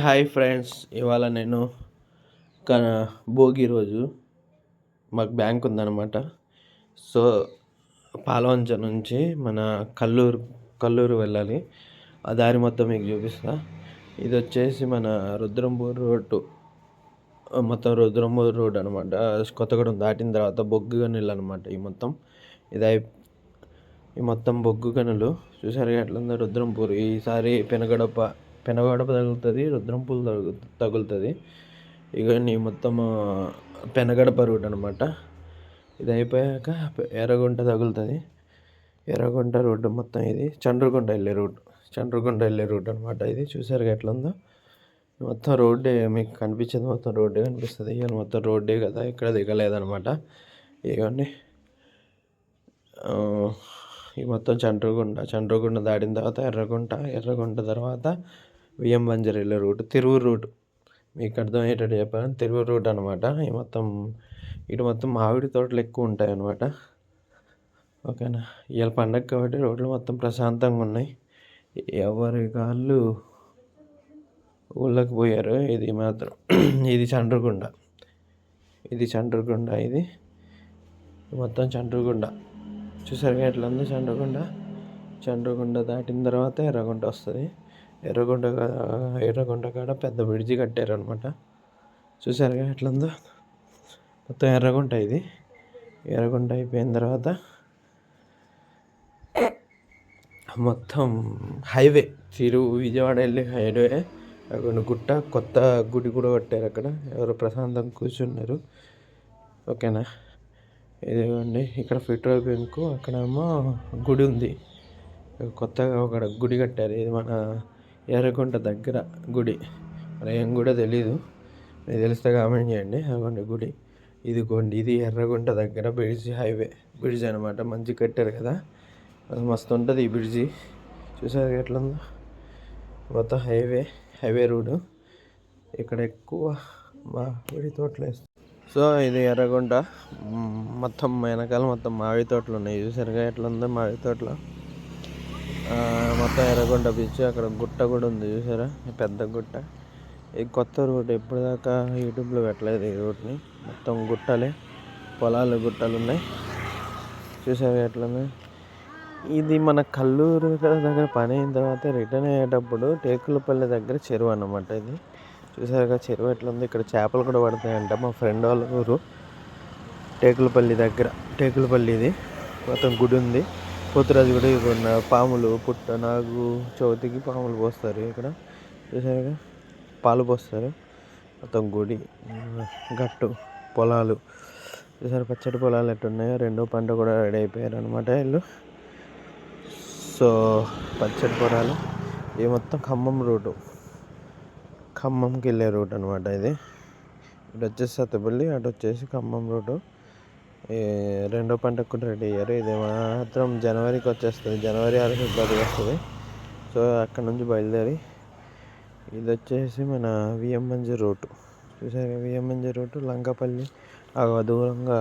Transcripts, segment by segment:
Hi friends. ఇవాళ నేను క భోగి రోజు మాకు బ్యాంక్ ఉందన్నమాట. సో పాలవంచ నుంచి మన కల్లూరు వెళ్ళాలి. ఆ దారి మొత్తం మీకు చూపిస్తా. ఇది వచ్చేసి మన రుద్రంపూర్ రోడ్డు, మొత్తం రుద్రంపూర్ రోడ్ అనమాట. కొత్తగూడెం దాటిన తర్వాత బొగ్గు గనులు అనమాట. ఇది ఈ మొత్తం బొగ్గు గనులు చూసారు ఎట్లుందో రుద్రంపూర్. ఈసారి పెనగడప తగులుతుంది, రుద్రంపూల్ తగులుతుంది. ఇవన్నీ మొత్తం పెనగడప రూట్ అనమాట. ఇది అయిపోయాక ఎర్రగుంట తగులుతుంది. ఎర్రగుంట రోడ్డు మొత్తం ఇది చండ్రగుంట వెళ్ళే రూట్ అనమాట. ఇది చూసారు ఎట్లా ఉందో మొత్తం రోడ్డే. మీకు కనిపించేది మొత్తం రోడ్డే కనిపిస్తుంది. ఇవాళ మొత్తం రోడ్డే కదా, ఇక్కడ దిగలేదనమాట. ఇవన్నీ ఈ మొత్తం చండ్రగుంట దాటిన తర్వాత ఎర్రగుంట తర్వాత విఎం బంజర్ వెళ్ళే రూట్, తిరువూరు రూట్. మీకు అర్థమయ్యేటట్టు చెప్పాను, తిరువూరు రూట్ అనమాట. ఇటు మొత్తం మామిడి తోటలు ఎక్కువ ఉంటాయి అనమాట. ఓకేనా. ఇవాళ పండగ కాబట్టి రోడ్లు మొత్తం ప్రశాంతంగా ఉన్నాయి. ఎవరి కాళ్ళు ఊళ్ళకి పోయారు. ఇది మాత్రం ఇది చండ్రగుంట. ఇది మొత్తం చండ్రగుంట. చూసారుగా ఎట్లా ఉందో చండ్రగుంట దాటిన తర్వాత ఎర్రగుంట వస్తుంది. ఎర్రగుంట కాడ పెద్ద బ్రిడ్జి కట్టారు అనమాట. చూసారుగా ఎట్లా ఉందో మొత్తం ఎర్రగుంట. ఇది ఎర్రగుంట అయిపోయిన తర్వాత మొత్తం హైవే, విజయవాడ వెళ్ళే హైవే. అక్కడ కొత్త గుడి కూడా కట్టారు. అక్కడ ఎవరు ప్రశాంతంగా కూర్చున్నారు. ఓకేనా. ఇదిగోండి ఇక్కడ పెట్రోల్ బంకు, అక్కడేమో గుడి ఉంది. కొత్తగా ఒక గుడి కట్టారు. ఇది మన ఎర్రగుంట దగ్గర గుడి. మరి ఏం కూడా తెలీదు, మీకు తెలిస్తే కామెంట్ చేయండి. అదిగోండి గుడి. ఇది ఎర్రగుంట దగ్గర బ్రిడ్జ్ అనమాట. మంచి కట్టారు కదా, అది మస్తు ఉంటుంది ఈ బ్రిడ్జి. చూసారు ఎట్లా ఉందో మొత్తం హైవే రోడ్డు. ఇక్కడ ఎక్కువ మామిడి తోటలు వేస్తారు. సో ఇది ఎర్రగుంట. మొత్తం వెనకాల మొత్తం మామిడి తోటలు ఉన్నాయి. చూసారుగా ఎట్లా ఉందో మామిడి తోటలు. మొత్తం ఎర్రగుంట బీచ్. అక్కడ గుట్ట కూడా ఉంది చూసారా, పెద్ద గుట్ట. ఇది కొత్త రూట్, ఎప్పటిదాకా యూట్యూబ్లో పెట్టలేదు ఈ రూట్ని. మొత్తం గుట్టలు ఉన్నాయి. చూసారు ఎట్లా ఉంది. ఇది మన కల్లూరు దగ్గర పని అయిన తర్వాత రిటర్న్ అయ్యేటప్పుడు టేకులపల్లి దగ్గర చెరువు అన్నమాట. ఇది చూసారుగా చెరువు ఎట్లా ఉంది. ఇక్కడ చేపలు కూడా పడతాయంట. మా ఫ్రెండ్ వాళ్ళ ఊరు టేకులపల్లి దగ్గర. ఇది మొత్తం గుడి ఉంది. పోతురాజు గుడి. పాములు నాగు చవితికి పాములు పోస్తారు ఇక్కడ. చూసారుగా పాలు పోస్తారు. మొత్తం గుడి, గట్టు, పొలాలు చూసారు. పచ్చడి పొలాలు ఎట్టున్నాయో. రెండో పంట కూడా రెడీ అయిపోయారు అనమాట వీళ్ళు. సో పచ్చడి పొలాలు. ఇది మొత్తం ఖమ్మంకి వెళ్ళే రూట్ అనమాట. ఇది ఇటు వచ్చేసి సత్తుపల్లి, అటు వచ్చేసి ఖమ్మం రూటు. రెండో పంటకు కూడా రెడీ అయ్యారు. ఇది మాత్రం జనవరికి వచ్చేస్తుంది. జనవరి 6 ఫిబ్రవరి వస్తుంది. సో అక్కడ నుంచి బయలుదేరి ఇది వచ్చేసి మన విఎంఎన్జి రూటు. చూసారు విఎంఎన్జి రూటు లంకపల్లి. దూరంగా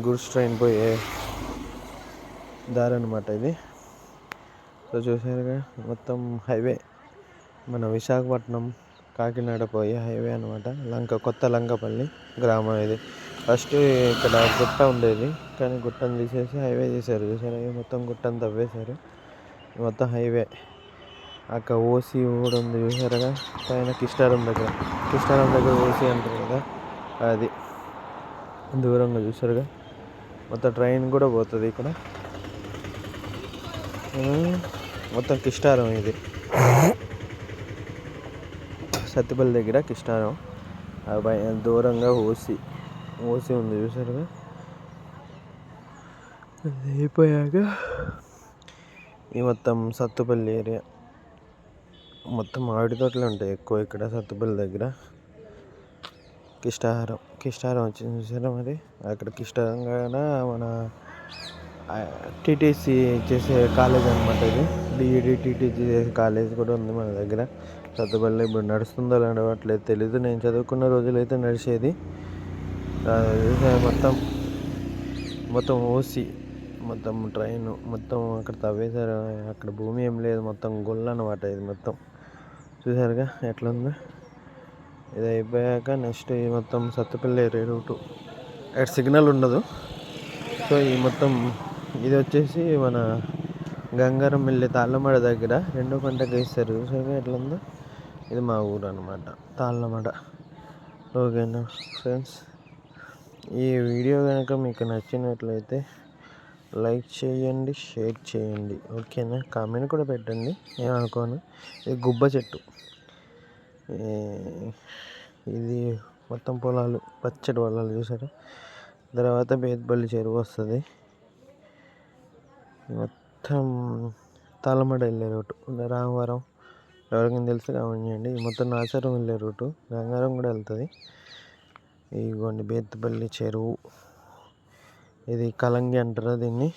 గూడ్స్ ట్రైన్ పోయే దారి అనమాట ఇది. సో చూసారుగా మొత్తం హైవే. మన విశాఖపట్నం కాకినాడ పోయే హైవే అనమాట. కొత్త లంకపల్లి గ్రామం ఇది. ఫస్ట్ ఇక్కడ గుట్ట ఉండేది, కానీ గుట్టను తీసేసి హైవే చేశారు. చూసారు మొత్తం గుట్టను తవ్వేశారు. మొత్తం హైవే. అక్కడ ఓసీ కూడా ఉంది చూసారుగా పైన. కిష్టారం దగ్గర ఓసీ అంటారు కదా, అది దూరంగా చూసారుగా. మొత్తం ట్రైన్ కూడా పోతుంది ఇక్కడ. మొత్తం కిష్టారం. ఇది సత్తుపల్లి దగ్గర కిష్టారం. దూరంగా ఓసీ ఉంది చూసారుగా. అది అయిపోయాక ఈ మొత్తం సత్తుపల్లి ఏరియా మొత్తం మామిడి తోటలు ఉంటాయి ఎక్కువ ఇక్కడ సత్తుపల్లి దగ్గర. కిష్టారం వచ్చింది చూసారా. మరి అక్కడ కిష్టారంగా మన టీటీసీ చేసే కాలేజ్ అనమాట. ఇది డిఈడి టీటీసీ చేసే కాలేజ్ కూడా ఉంది మన దగ్గర సత్తుపల్లి. ఇప్పుడు నడుస్తుందో నడవట్లేదు తెలీదు. నేను చదువుకున్న రోజులైతే నడిచేది. మొత్తం ఓసీ, మొత్తం ట్రైన్ మొత్తం అక్కడ తవ్వేశారు. అక్కడ భూమి ఏం లేదు, మొత్తం గొల్ల అనమాట ఇది మొత్తం. చూసారుగా ఎట్లా ఉందో. ఇది అయిపోయాక నెక్స్ట్ ఈ మొత్తం సత్తుపల్లి ఏరియా రూటు, అక్కడ సిగ్నల్ ఉండదు. సో ఈ మొత్తం ఇది వచ్చేసి మన గంగారం వెళ్ళే తాళ్ళమడ దగ్గర రెండో పంటకు వేస్తారు. చూసారుగా ఎట్లా ఉందో. ఇది మా ఊరు అనమాట, తాళ్ళమడ. ఓకేనా ఫ్రెండ్స్, ఈ వీడియో కనుక మీకు నచ్చినట్లయితే లైక్ చేయండి, షేర్ చేయండి. ఓకేనా, కామెంట్ కూడా పెట్టండి, ఏమనుకోను. ఇది గుబ్బ చెట్టు, ఇది మొత్తం పొలాలు, పచ్చడి పొలాలు చూసారా. తర్వాత బేద్పల్లి చెరువు వస్తుంది. మొత్తం తాళ్ళమడ వెళ్ళే రూటు, రామవరం ఎవరికైనా తెలిస్తే కామెంట్ చేయండి. మొత్తం నాచారం వెళ్ళే రూటు, గంగారం కూడా వెళ్తుంది. ఇదిగోండి బేద్పల్లి చెరువు, ఇది కలంగి అంటారు దీన్ని.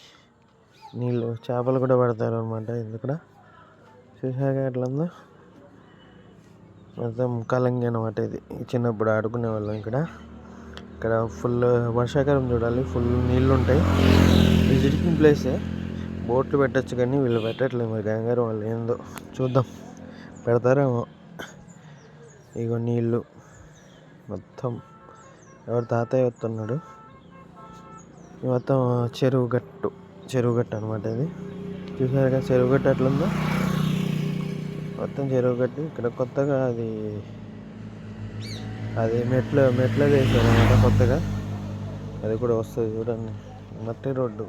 నీళ్ళు చేపలు కూడా పడతారు అనమాట ఇక్కడ. చూసాక ఎట్లా ఉందో. మొత్తం కలంగి అనమాట ఇది. చిన్నప్పుడు ఆడుకునే వాళ్ళం ఇక్కడ ఫుల్ వర్షాకాలం చూడాలి, ఫుల్ నీళ్ళు ఉంటాయి. విజిటింగ్ ప్లేసే, బోట్లు పెట్టచ్చు కానీ వీళ్ళు పెట్టట్లేదు మరి. గంగారం వాళ్ళు ఏందో చూద్దాం, పెడతారేమో. ఇగో నీళ్ళు మొత్తం, ఎవరు తాతయ్య వస్తున్నాడు. మొత్తం చెరువు గట్టు అనమాట ఇది. చూసారుగా చెరువు గట్టు ఎట్లుందో. మొత్తం చెరువు గట్టు. ఇక్కడ కొత్తగా అది మెట్ల వేసారు అనమాట కొత్తగా. అది కూడా వస్తుంది చూడండి, మట్టి రోడ్డు.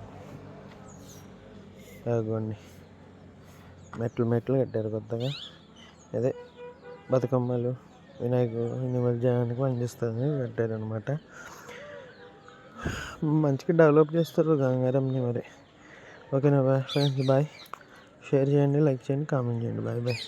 అదిగోండి మెట్లు కట్టారు కొత్తగా. అదే బతుకమ్మలు, వినాయకుడు నిమజ్జనానికి పనిచేస్తుంది కట్టారు అనమాట. మంచిగా డెవలప్ చేస్తారు గంగారంని మరి. ఓకేనా ఫ్రెండ్స్, బాయ్. షేర్ చేయండి, లైక్ చేయండి, కామెంట్ చేయండి. బాయ్.